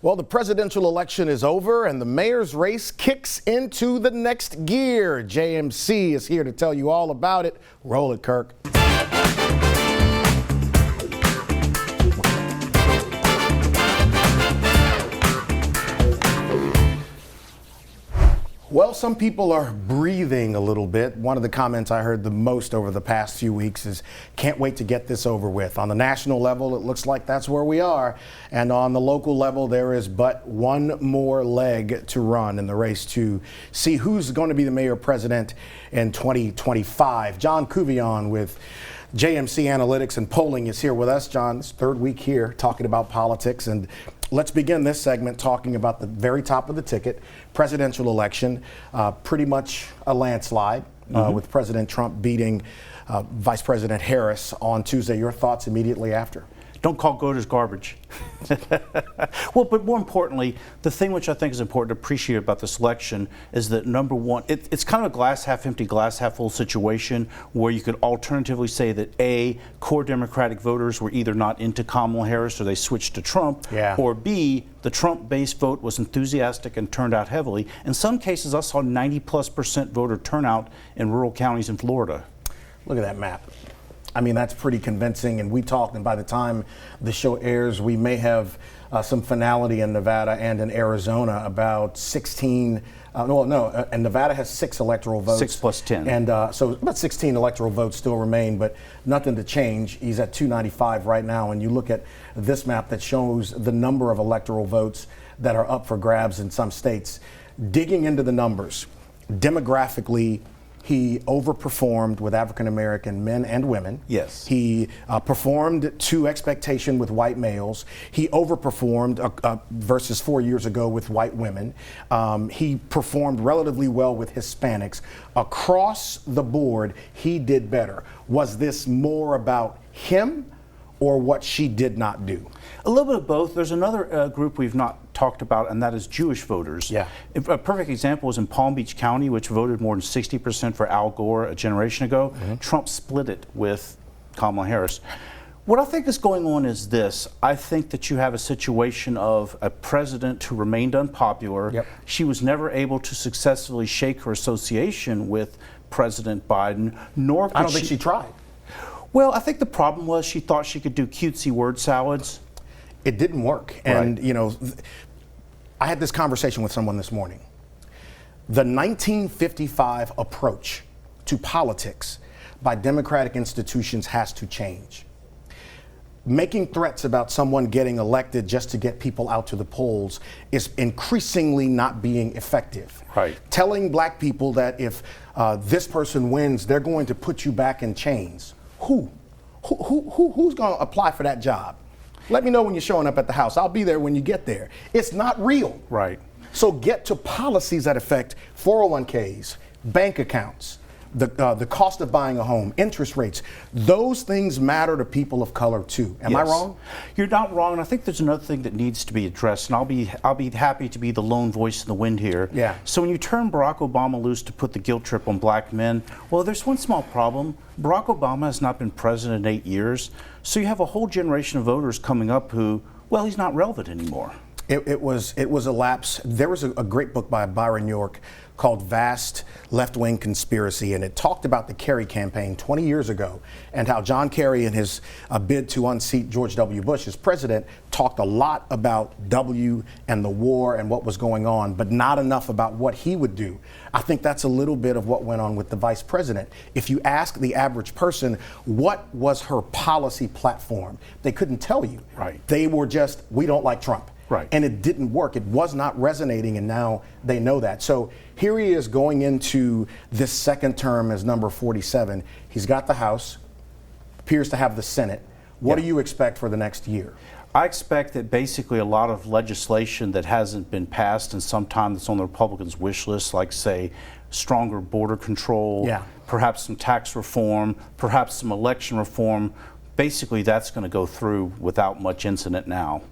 Well, the presidential election is over and the mayor's race kicks into the next gear. JMC is here to tell you all about it. Roll it, Kirk. Well, some people are breathing a little bit. One of the comments I heard the most over the past few weeks is, can't wait to get this over with. On the national level, it looks like that's where we are. And on the local level, there is but one more leg to run in the race to see who's going to be the mayor president in 2025. John Couvillon with JMC Analytics and Polling is here with us. John, it's third week here talking about politics, and let's begin this segment talking about the very top of the ticket, presidential election, pretty much a landslide with President Trump beating Vice President Harris on Tuesday. Your thoughts immediately after? Don't call voters garbage. Well, but more importantly, the thing which I think is important to appreciate about this election is that, number one, it's kind of a glass half empty, glass half full situation where you could alternatively say that A, core Democratic voters were either not into Kamala Harris or they switched to Trump, or B, the Trump-based vote was enthusiastic and turned out heavily. In some cases, I saw 90+% voter turnout in rural counties in Florida. Look at that map. I mean, that's pretty convincing, and we talked, and by the time the show airs, we may have some finality in Nevada and in Arizona, about 16, and Nevada has 6 electoral votes. 6 plus 10. And so about 16 electoral votes still remain, but nothing to change. He's at 295 right now, and you look at this map that shows the number of electoral votes that are up for grabs in some states. Digging into the numbers, demographically, he overperformed with African-American men and women. Yes. He performed to expectation with white males. He overperformed versus 4 years ago with white women. He performed relatively well with Hispanics. Across the board, he did better. Was this more about him or what she did not do? A little bit of both. There's another group we've not talked about, and that is Jewish voters. Yeah. A perfect example was in Palm Beach County, which voted more than 60% for Al Gore a generation ago. Trump split it with Kamala Harris. What I think is going on is this. I think that you have a situation of a president who remained unpopular. Yep. She was never able to successfully shake her association with President Biden, nor could I don't think she tried. Well, I think the problem was she thought she could do cutesy word salads. It didn't work. And, you know, I had this conversation with someone this morning. The 1955 approach to politics by democratic institutions has to change. Making threats about someone getting elected just to get people out to the polls is increasingly not being effective. Right. Telling black people that if this person wins, they're going to put you back in chains. Who's going to apply for that job? Let me know when you're showing up at the house. I'll be there when you get there. It's not real. Right. So get to policies that affect 401ks, bank accounts, the cost of buying a home, interest rates. Those things matter to people of color too. Am I wrong? You're not wrong, and I think there's another thing that needs to be addressed, and I'll be happy to be the lone voice in the wind here. Yeah. So when you turn Barack Obama loose to put the guilt trip on black men, well, there's one small problem. Barack Obama has not been president in 8 years, so you have a whole generation of voters coming up who, well, he's not relevant anymore. It was a lapse. There was a great book by Byron York called Vast Left-Wing Conspiracy, and it talked about the Kerry campaign 20 years ago and how John Kerry, in his bid to unseat George W. Bush as president, talked a lot about W and the war and what was going on, but not enough about what he would do. I think that's a little bit of what went on with the vice president. If you ask the average person, what was her policy platform? They couldn't tell you. Right. They were just, we don't like Trump. Right. And it didn't work. It was not resonating, and now they know that. So here he is going into this second term as number 47. He's got the House, appears to have the Senate. What do you expect for the next year? I expect that basically a lot of legislation that hasn't been passed in some time that's on the Republicans' wish list, like, say, stronger border control, perhaps some tax reform, perhaps some election reform, basically that's going to go through without much incident now.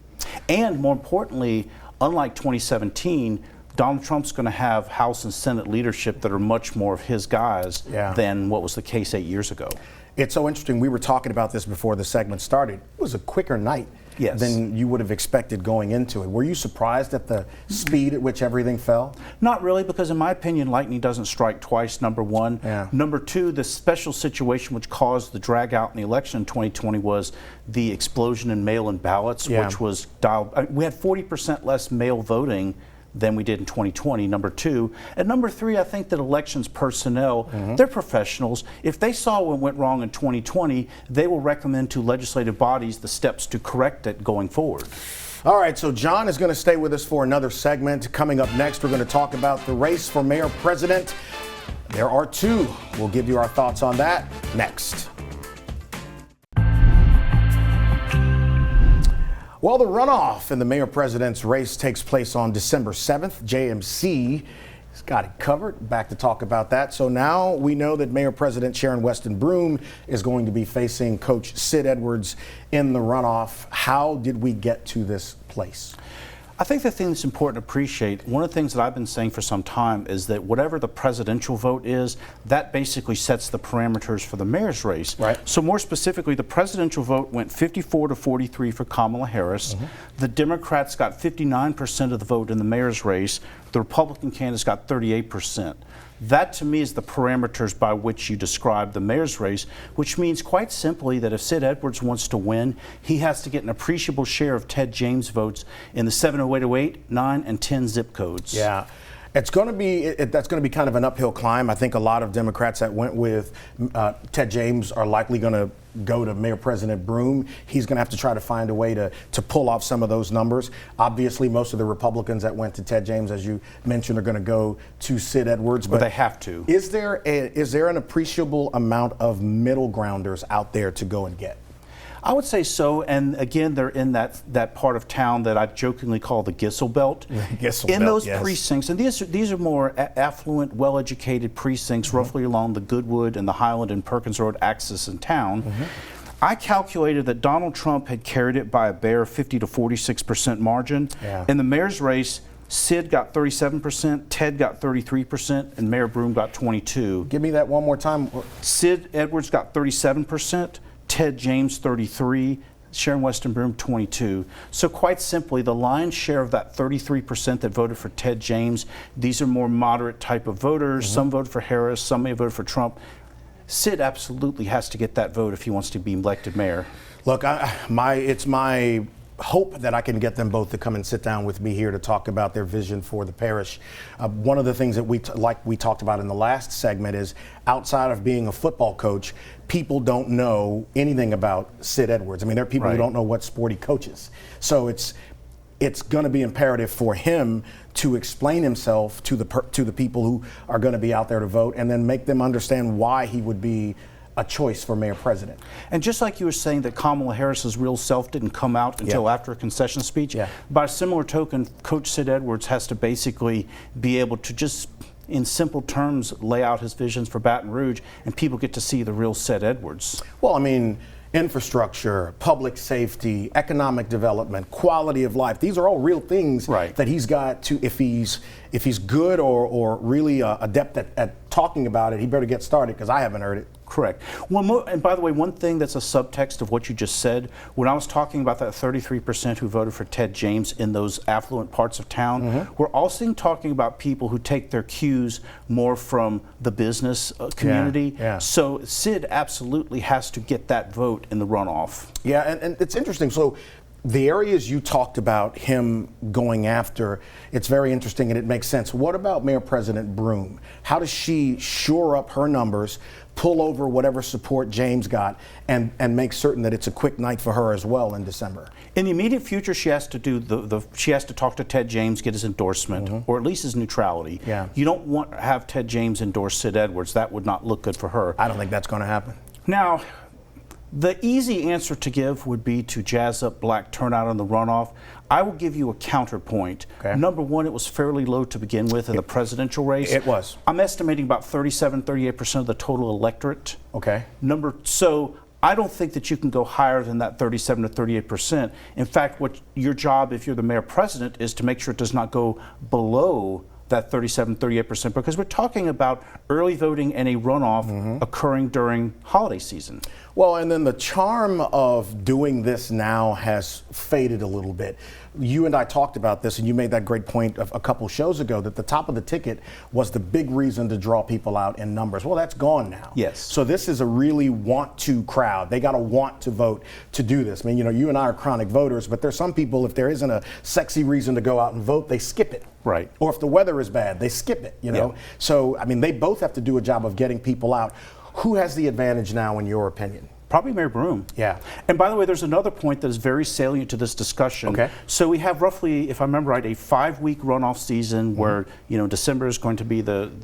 And more importantly, unlike 2017, Donald Trump's going to have House and Senate leadership that are much more of his guys than what was the case 8 years ago. It's so interesting. We were talking about this before the segment started. It was a quicker night Yes. than you would have expected going into it. Were you surprised at the speed at which everything fell? Not really, because in my opinion, lightning doesn't strike twice, number one. Yeah. Number two, the special situation which caused the drag out in the election in 2020 was the explosion in mail-in ballots, Yeah. which was we had 40% less mail voting than we did in 2020, number two. And number three, I think that elections personnel, they're professionals. If they saw what went wrong in 2020, they will recommend to legislative bodies the steps to correct it going forward. All right, so John is going to stay with us for another segment. Coming up next, we're going to talk about the race for mayor president. There are two. We'll give you our thoughts on that next. Well, the runoff in the mayor-president's race takes place on December 7th. JMC has got it covered. Back to talk about that. So now we know that Mayor-President Sharon Weston Broome is going to be facing Coach Sid Edwards in the runoff. How did we get to this place? I think the thing that's important to appreciate, one of the things that I've been saying for some time is that whatever the presidential vote is, that basically sets the parameters for the mayor's race. Right. So more specifically, the presidential vote went 54 to 43 for Kamala Harris. The Democrats got 59% of the vote in the mayor's race. The Republican candidates got 38%. That to me is the parameters by which you describe the mayor's race, which means quite simply that if Sid Edwards wants to win, he has to get an appreciable share of Ted James votes in the 70808, 9, and 10 zip codes. Yeah. It's going to be that's going to be kind of an uphill climb. I think a lot of Democrats that went with Ted James are likely going to go to Mayor President Broome. He's going to have to try to find a way to pull off some of those numbers. Obviously, most of the Republicans that went to Ted James, as you mentioned, are going to go to Sid Edwards. But they have to. Is there an appreciable amount of middle grounders out there to go and get? I would say so, and again, they're in that part of town that I jokingly call the Gissel Belt. In those precincts, and these are more affluent, well-educated precincts, roughly along the Goodwood and the Highland and Perkins Road axis in town. I calculated that Donald Trump had carried it by a bare 50 to 46% margin. In the mayor's race, Sid got 37%, Ted got 33%, and Mayor Broome got 22%. Give me that one more time. Sid Edwards got 37%. Ted James 33, Sharon Weston Broome 22. So quite simply, the lion's share of that 33% that voted for Ted James, these are more moderate type of voters. Some voted for Harris, some may have voted for Trump. Sid absolutely has to get that vote if he wants to be elected mayor. Look, it's my hope that I can get them both to come and sit down with me here to talk about their vision for the parish. One of the things that we talked about in the last segment is outside of being a football coach, people don't know anything about Sid Edwards. I mean, there are people who don't know what sport he coaches. So it's going to be imperative for him to explain himself to the people who are going to be out there to vote, and then make them understand why he would be a choice for mayor president. And just like you were saying that Kamala Harris's real self didn't come out until after a concession speech, by a similar token, Coach Sid Edwards has to basically be able to just, in simple terms, lay out his visions for Baton Rouge, and people get to see the real Sid Edwards. Well, I mean, infrastructure, public safety, economic development, quality of life. These are all real things that he's got to, if he's good or really adept at talking about it, he better get started, because I haven't heard it. Correct. And by the way, one thing that's a subtext of what you just said, when I was talking about that 33% who voted for Ted James in those affluent parts of town, we're also talking about people who take their cues more from the business community. So Sid absolutely has to get that vote in the runoff. Yeah, and it's interesting. So the areas you talked about him going after, it's very interesting and it makes sense. What about Mayor President Broome? How does she shore up her numbers, pull over whatever support James got, and make certain that it's a quick night for her as well in December? In the immediate future, she has to do she has to talk to Ted James, get his endorsement, or at least his neutrality. You don't want to have Ted James endorse Sid Edwards. That would not look good for her. I don't think that's going to happen. Now, the easy answer to give would be to jazz up black turnout on the runoff. I will give you a counterpoint. Number one, it was fairly low to begin with in the presidential race. It was. I'm estimating about 38% of the total electorate. So I don't think that you can go higher than that 37 to 38%. In fact, what your job, if you're the mayor president, is to make sure it does not go below that 37, 38%, because we're talking about early voting and a runoff occurring during holiday season. Well, and then the charm of doing this now has faded a little bit. You and I talked about this, and you made that great point a couple shows ago that the top of the ticket was the big reason to draw people out in numbers. Well, that's gone now. Yes. So this is a really want-to crowd. They got to want to vote to do this. I mean, you and I are chronic voters, but there's some people, if there isn't a sexy reason to go out and vote, they skip it. Right. Or if the weather is bad, they skip it, Yeah. So, I mean, they both have to do a job of getting people out. Who has the advantage now, in your opinion? Probably Mayor Broome. Yeah. And by the way, there's another point that is very salient to this discussion. Okay. So we have roughly, if I remember right, a 5-week runoff season where, December is going to be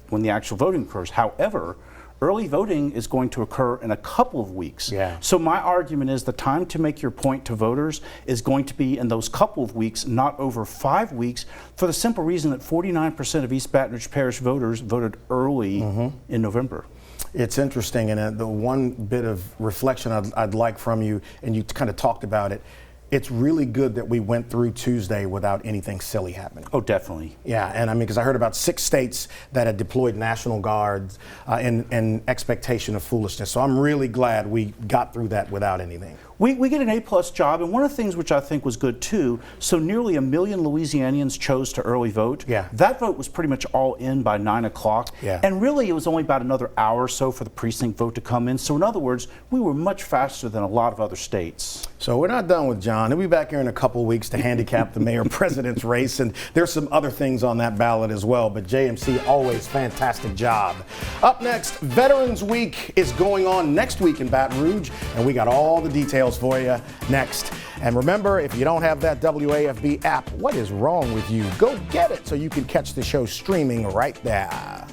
when the actual voting occurs. However, early voting is going to occur in a couple of weeks. Yeah. So my argument is the time to make your point to voters is going to be in those couple of weeks, not over 5 weeks, for the simple reason that 49% of East Baton Rouge Parish voters voted early in November. It's interesting, and the one bit of reflection I'd like from you, and you kind of talked about it, it's really good that we went through Tuesday without anything silly happening. Oh, definitely. Yeah, and I mean, because I heard about 6 states that had deployed National Guards in expectation of foolishness. So I'm really glad we got through that without anything. We get an A-plus job, and one of the things which I think was good too, so nearly 1 million Louisianians chose to early vote. Yeah. That vote was pretty much all in by 9 o'clock. Yeah. And really it was only about another hour or so for the precinct vote to come in. So in other words, we were much faster than a lot of other states. So we're not done with John. He'll be back here in a couple of weeks to handicap the mayor-president's race, and there's some other things on that ballot as well, but JMC, always fantastic job. Up next, Veterans Week is going on next week in Baton Rouge, and we got all the details for you next. And remember, if you don't have that WAFB app, what is wrong with you? Go get it so you can catch the show streaming right there.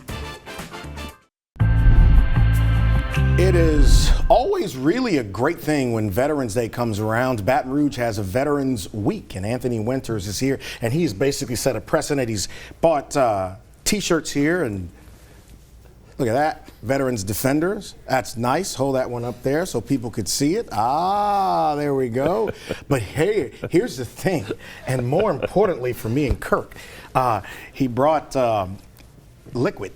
It is always really a great thing when Veterans Day comes around. Baton Rouge has a Veterans Week, and Anthony Winters is here, and he's basically set a precedent. He's bought T-shirts here, and look at that, Veterans Defenders. That's nice. Hold that one up there so people could see it. Ah, there we go. But hey, here's the thing, and more importantly for me and Kirk, he brought liquid.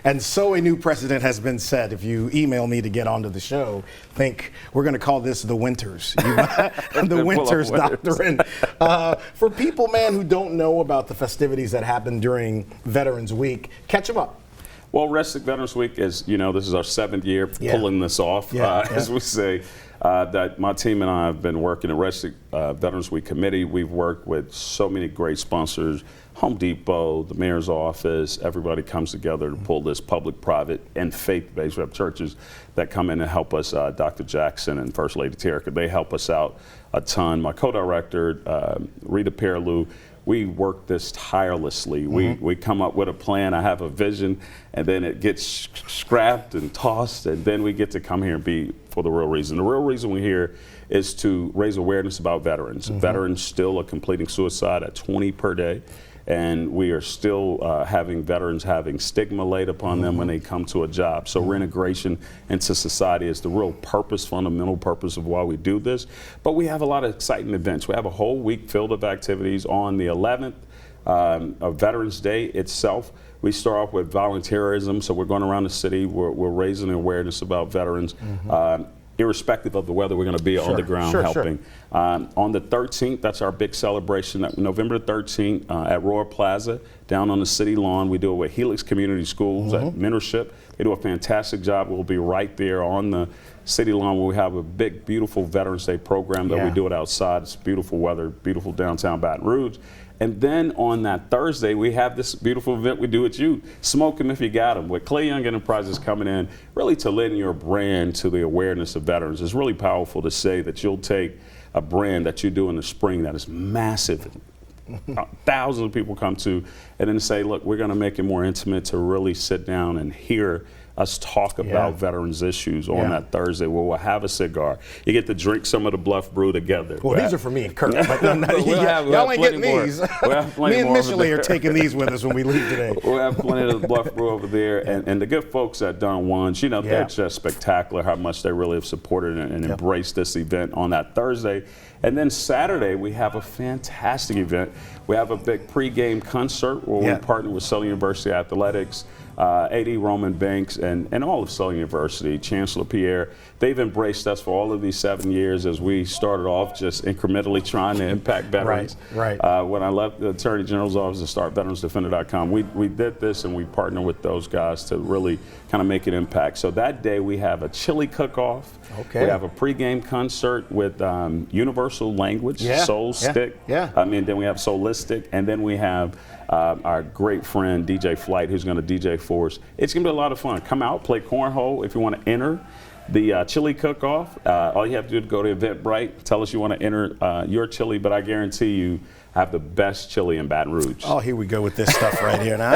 And so a new precedent has been set. If you email me to get onto the show, think we're going to call this the Winters. The Winters Doctrine. For people, man, who don't know about the festivities that happen during Veterans Week, catch them up. Well, Restic Veterans Week is, this is our 7th year pulling this off, as we say. That my team and I have been working at Restic Veterans Week Committee. We've worked with so many great sponsors, Home Depot, the mayor's office. Everybody comes together to pull this public, private, and faith-based. We have churches that come in and help us. Dr. Jackson and First Lady Terica, they help us out a ton. My co-director, Rita Perilou, we work this tirelessly. We come up with a plan. I have a vision, and then it gets scrapped and tossed, and then we get to come here and be for the real reason. The real reason we're here is to raise awareness about veterans. Veterans still are completing suicide at 20 per day. And we are still having veterans having stigma laid upon them when they come to a job. So reintegration into society is the real purpose, fundamental purpose of why we do this. But we have a lot of exciting events. We have a whole week filled of activities. On the 11th of Veterans Day itself, we start off with volunteerism. So we're going around the city. We're raising awareness about veterans. Irrespective of the weather, we're going to be on the ground helping. On the 13th, that's our big celebration. November 13th at Roar Plaza, down on the city lawn. We do it with Helix Community Schools at Mentorship. They do a fantastic job. We'll be right there on the city lawn where we have a big, beautiful Veterans Day program that we do it outside. It's beautiful weather, beautiful downtown Baton Rouge. And then on that Thursday, we have this beautiful event we do at you, Smoke 'em If You Got 'em, with Clay Young Enterprises coming in, really to lend your brand to the awareness of veterans. It's really powerful to say that you'll take a brand that you do in the spring that is massive, thousands of people come to, and then say, look, we're going to make it more intimate to really sit down and hear us talk about veterans issues on that Thursday where we'll have a cigar. You get to drink some of the Bluff Brew together. Well, these are for me and Kirk. But y'all ain't getting these. Me and Micheline are taking these with us when we leave today. We'll have plenty of the Bluff Brew over there. And the good folks at Don Juan's, they're just spectacular how much they really have supported and embraced this event on that Thursday. And then Saturday, we have a fantastic event. We have a big pregame concert where we partner with Southern University Athletics, AD Roman Banks, and all of Southern University, Chancellor Pierre, they've embraced us for all of these 7 years as we started off just incrementally trying to impact veterans. Right. When I left the Attorney General's office to start VeteransDefender.com, we did this and we partnered with those guys to really kind of make an impact. So that day we have a chili cook-off. Okay. We have a pregame concert with universal language, soul stick. Yeah. Then we have Soulistic, and then we have our great friend DJ Flight, who's going to DJ for us. It's going to be a lot of fun. Come out, play cornhole if you want to enter the chili cook-off. All you have to do is go to Eventbrite, tell us you want to enter your chili, but I guarantee you have the best chili in Baton Rouge. Oh, here we go with this stuff right here. Now,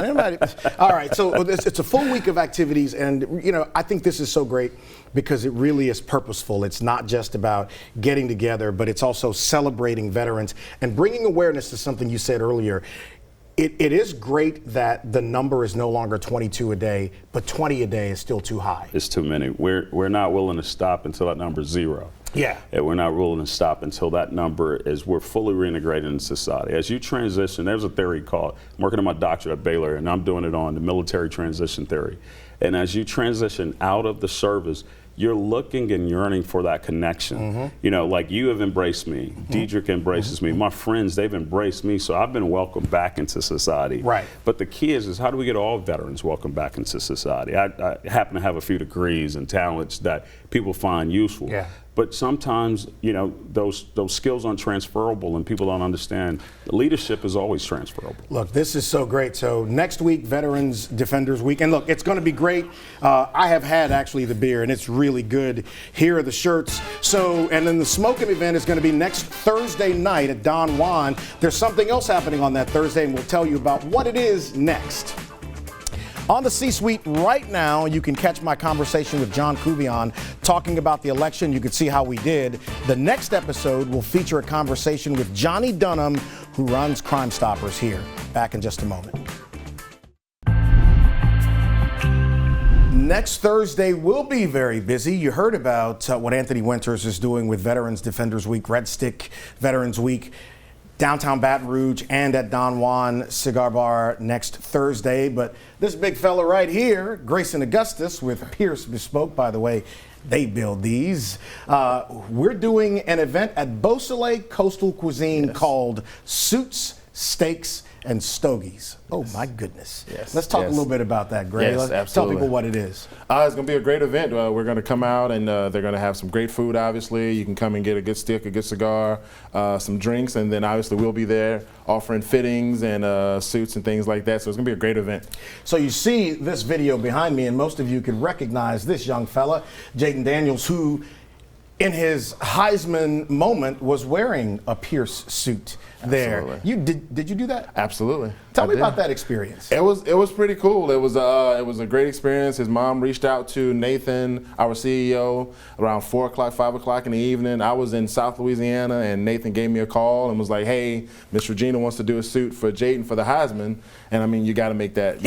all right, so it's a full week of activities, and I think this is so great because it really is purposeful. It's not just about getting together, but it's also celebrating veterans and bringing awareness to something you said earlier. It is great that the number is no longer 22 a day, but 20 a day is still too high. It's too many. We're not willing to stop until that number is 0. Yeah. And we're not willing to stop until that number is we're fully reintegrated in society. As you transition, there's a theory called, I'm working on my doctorate at Baylor, and I'm doing it on the military transition theory. And as you transition out of the service, you're looking and yearning for that connection. Like you have embraced me. Diedrich embraces me. My friends, they've embraced me. So I've been welcomed back into society. Right. But the key is how do we get all veterans welcomed back into society? I happen to have a few degrees and talents that people find useful. Yeah. But sometimes, those skills aren't transferable and people don't understand. Leadership is always transferable. Look, this is so great. So next week, Veterans Defenders Week. And look, it's going to be great. I have had actually the beer, and it's really good. Here are the shirts. So, and then the smoking event is going to be next Thursday night at Don Juan. There's something else happening on that Thursday, and we'll tell you about what it is next. On the C-Suite right now, you can catch my conversation with John Couvillon talking about the election. You can see how we did. The next episode will feature a conversation with Johnny Dunham, who runs Crime Stoppers here. Back in just a moment. Next Thursday will be very busy. You heard about what Anthony Winters is doing with Veterans Defenders Week, Red Stick Veterans Week. Downtown Baton Rouge and at Don Juan Cigar Bar next Thursday. But this big fella right here, Grayson Augustus with Pierce Bespoke, by the way, they build these. We're doing an event at Beausoleil Coastal Cuisine called Suits, Steaks, and Stogies. Oh my goodness. Yes. Let's talk a little bit about that, Gray. Yes, Let's absolutely. tell people what it is. It's going to be a great event. We're going to come out and they're going to have some great food, obviously. You can come and get a good stick, a good cigar, some drinks, and then obviously we'll be there offering fittings and suits and things like that. So it's going to be a great event. So you see this video behind me, and most of you could recognize this young fella, Jaden Daniels, who in his Heisman moment was wearing a Pierce suit there. Absolutely. Did you do that? Absolutely. Tell me about that experience. It was pretty cool. It was a great experience. His mom reached out to Nathan, our CEO, around 4 o'clock, 5 o'clock in the evening. I was in South Louisiana, and Nathan gave me a call and was like, "Hey, Miss Regina wants to do a suit for Jaden for the Heisman." And I mean, you got to make that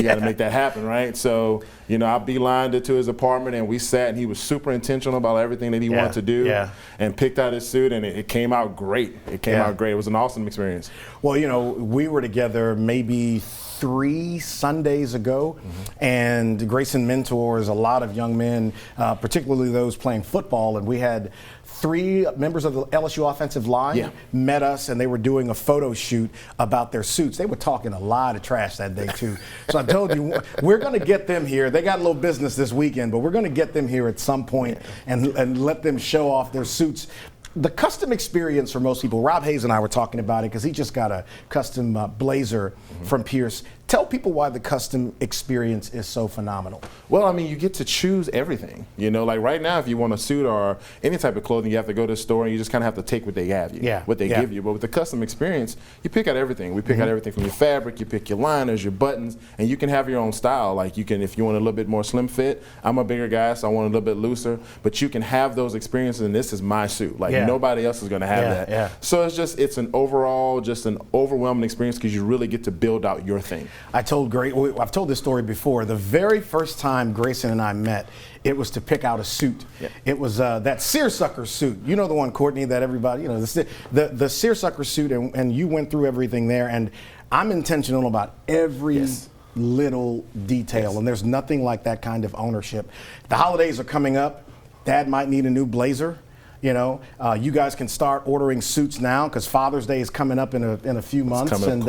happen, right? So, I beelined it to his apartment, and we sat, and he was super intentional about everything that he wanted to do, and picked out his suit, and it came out great. It came out great. It was an awesome experience. Well, we were together maybe 3 Sundays ago, and Grayson mentors a lot of young men, particularly those playing football, and we had 3 members of the LSU offensive line met us, and they were doing a photo shoot about their suits. They were talking a lot of trash that day too. So I told you, we're going to get them here. They got a little business this weekend, but we're going to get them here at some point and let them show off their suits. The custom experience for most people, Rob Hayes and I were talking about it because he just got a custom blazer from Pierce. Tell people why the custom experience is so phenomenal. Well, I mean, you get to choose everything. Like right now, if you want a suit or any type of clothing, you have to go to the store and you just kind of have to take what they have you, what they give you. But with the custom experience, you pick out everything. We pick out everything from your fabric, you pick your liners, your buttons, and you can have your own style. Like if you want a little bit more slim fit, I'm a bigger guy, so I want a little bit looser. But you can have those experiences, and this is my suit. Nobody else is going to have that. So it's an overall, just an overwhelming experience because you really get to build out your thing. I've told this story before. The very first time Grayson and I met, it was to pick out a suit. It was that seersucker suit. You know the one, Courtney, that everybody, the seersucker suit, and you went through everything there. And I'm intentional about every little detail, and there's nothing like that kind of ownership. The holidays are coming up. Dad might need a new blazer. You know, you guys can start ordering suits now because Father's Day is coming up in a few months, and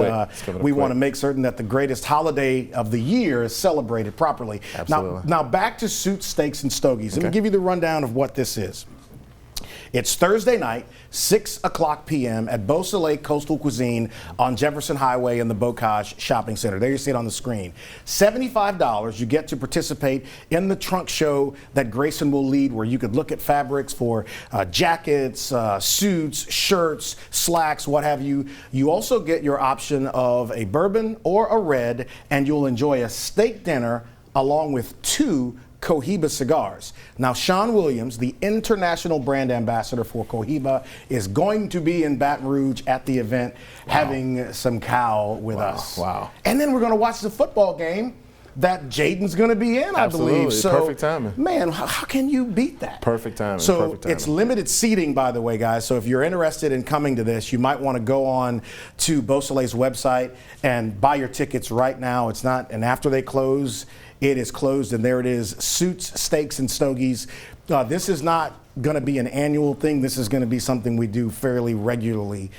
we want to make certain that the greatest holiday of the year is celebrated properly. Absolutely. Now back to Suits, Steaks, and Stogies. Let me give you the rundown of what this is. It's Thursday night, 6 o'clock p.m. at Beau Soleil Coastal Cuisine on Jefferson Highway in the Bocage Shopping Center. There you see it on the screen. $75, you get to participate in the trunk show that Grayson will lead, where you could look at fabrics for jackets, suits, shirts, slacks, what have you. You also get your option of a bourbon or a red, and you'll enjoy a steak dinner along with 2 Cohiba cigars. Now, Sean Williams, the international brand ambassador for Cohiba, is going to be in Baton Rouge at the event having some cow with us. Wow. And then we're going to watch the football game that Jaden's going to be in, I believe. So, perfect timing. Man, how can you beat that? Perfect timing. So perfect timing. It's limited seating, by the way, guys. So if you're interested in coming to this, you might want to go on to Beau Soleil's website and buy your tickets right now. It's not, and after they close, it is closed, and there it is, Suits, Steaks, and Stogies. This is not going to be an annual thing. This is going to be something we do fairly regularly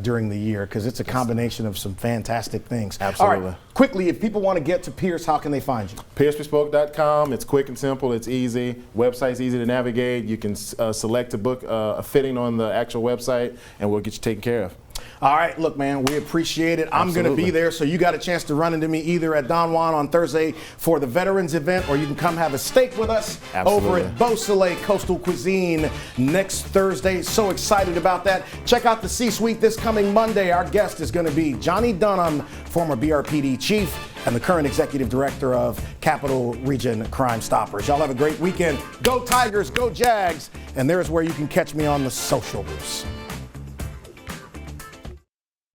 during the year because it's a combination of some fantastic things. Absolutely. All right, quickly, if people want to get to Pierce, how can they find you? PierceBespoke.com. It's quick and simple. It's easy. Website's easy to navigate. You can select to book a fitting on the actual website, and we'll get you taken care of. All right, look, man, we appreciate it. I'm going to be there, so you got a chance to run into me either at Don Juan on Thursday for the Veterans event, or you can come have a steak with us over at Beau Soleil Coastal Cuisine next Thursday. So excited about that. Check out the C-Suite this coming Monday. Our guest is going to be Johnny Dunham, former BRPD chief and the current executive director of Capital Region Crime Stoppers. Y'all have a great weekend. Go Tigers, go Jags, and there's where you can catch me on the socials.